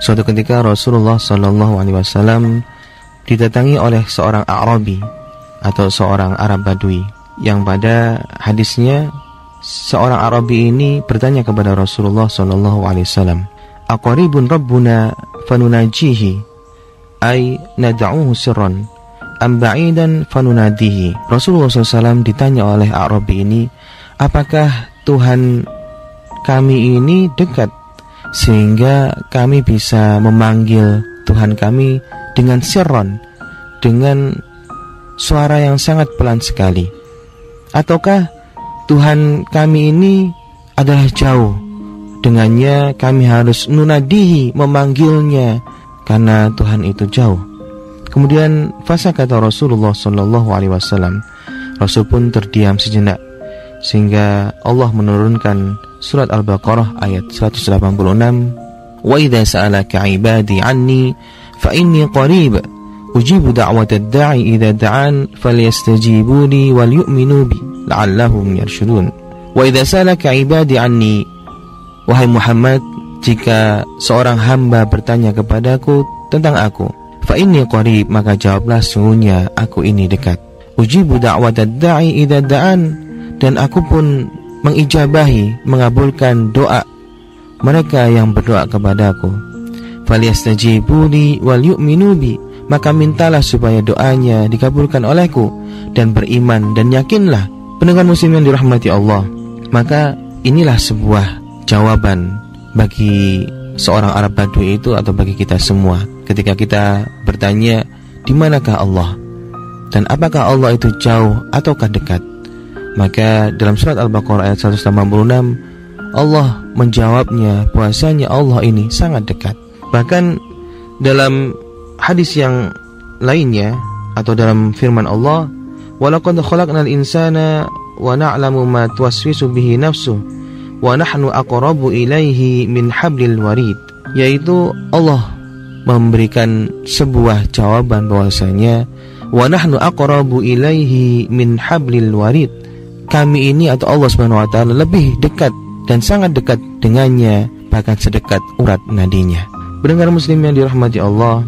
Suatu ketika Rasulullah SAW didatangi oleh seorang Arabi atau seorang Arab Badui, yang pada hadisnya seorang Arabi ini bertanya kepada Rasulullah SAW, "Aqaribun Rabbuna fanunajihi, ay nad'uhu sirran, am ba'idan fanunadihi?" Rasulullah SAW ditanya oleh Arabi ini, apakah Tuhan kami ini dekat sehingga kami bisa memanggil Tuhan kami dengan sirron, dengan suara yang sangat pelan sekali, ataukah Tuhan kami ini adalah jauh, dengannya kami harus nunadihi, memanggilnya karena Tuhan itu jauh. Kemudian fasa kata Rasulullah SAW, Rasul pun terdiam sejenak, sehingga Allah menurunkan surat Al-Baqarah ayat 186, "Wa idza sa'alaka 'ibadi 'anni fa inni qarib ujibu da'watad da'i idza da'an falyastajibuni wal yu'minu bi la'allahum yarshudun." Wa idza sa'alaka 'ibadi 'anni, wahai Muhammad, jika seorang hamba bertanya kepadaku tentang aku, fa inni qarib, maka jawablah sungguhnya aku ini dekat. Ujibu da'watad da'i idza da'an, dan aku pun mengijabahi, mengabulkan doa mereka yang berdoa kepadaku. Falyastajibuni wal yu'minu bi, maka mintalah supaya doanya dikabulkan olehku dan beriman dan yakinlah. Pendengar muslim yang dirahmati Allah, maka inilah sebuah jawaban bagi seorang Arab Badui itu, atau bagi kita semua, ketika kita bertanya di manakah Allah dan apakah Allah itu jauh ataukah dekat. Maka dalam surat Al-Baqarah ayat 186 Allah menjawabnya bahwasanya Allah ini sangat dekat. Bahkan dalam hadis yang lainnya atau dalam firman Allah, "Walaqad khalaqnal insana wa na'lamu ma tuwaswisu bihi nafsuh wa nahnu aqrabu ilaihi min hablil warid." Yaitu Allah memberikan sebuah jawaban bahwasanya wa nahnu aqrabu ilaihi min hablil warid, kami ini atau Allah Subhanahu wa taala lebih dekat dan sangat dekat dengannya, bahkan sedekat urat nadinya. Pendengar muslim yang dirahmati Allah,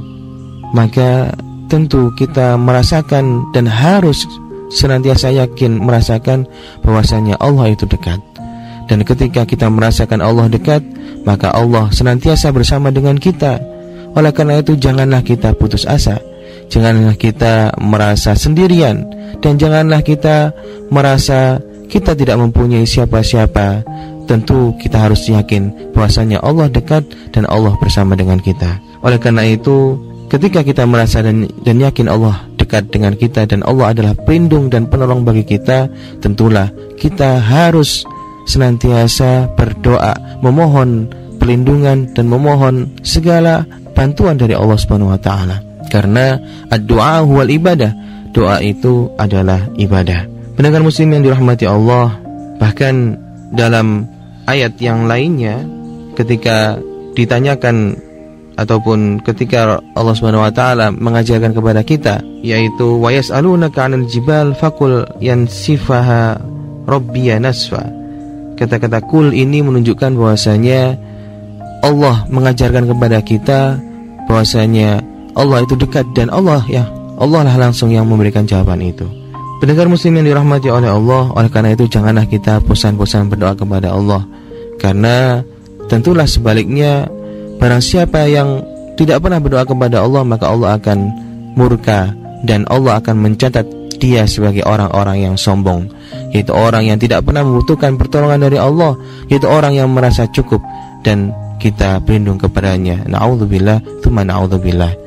maka tentu kita merasakan dan harus senantiasa yakin merasakan bahwasanya Allah itu dekat. Dan ketika kita merasakan Allah dekat, maka Allah senantiasa bersama dengan kita. Oleh karena itu janganlah kita putus asa, janganlah kita merasa sendirian, dan janganlah kita merasa kita tidak mempunyai siapa-siapa. Tentu kita harus yakin bahwasanya Allah dekat dan Allah bersama dengan kita. Oleh karena itu, ketika kita merasa dan yakin Allah dekat dengan kita dan Allah adalah pelindung dan penolong bagi kita, tentulah kita harus senantiasa berdoa, memohon perlindungan dan memohon segala bantuan dari Allah Subhanahu wa taala. Karena ad-du'a huwal ibadah, doa itu adalah ibadah. Pendengar muslim yang dirahmati Allah, bahkan dalam ayat yang lainnya ketika ditanyakan ataupun ketika Allah Subhanahu wa taala mengajarkan kepada kita, yaitu wa yas'alunaka 'anil jibal faqul yansifaha rabbiya nasfa. Kata-kata kul ini menunjukkan bahwasanya Allah mengajarkan kepada kita bahwasanya Allah itu dekat dan Allah lah langsung yang memberikan jawaban itu. Pendengar muslim yang dirahmati oleh Allah, oleh karena itu janganlah kita bosan-bosan berdoa kepada Allah, karena tentulah sebaliknya, barang siapa yang tidak pernah berdoa kepada Allah, maka Allah akan murka dan Allah akan mencatat dia sebagai orang-orang yang sombong, yaitu orang yang tidak pernah membutuhkan pertolongan dari Allah, yaitu orang yang merasa cukup dan kita berlindung kepadanya. Na'udzubillah, tsumma na'udzubillah.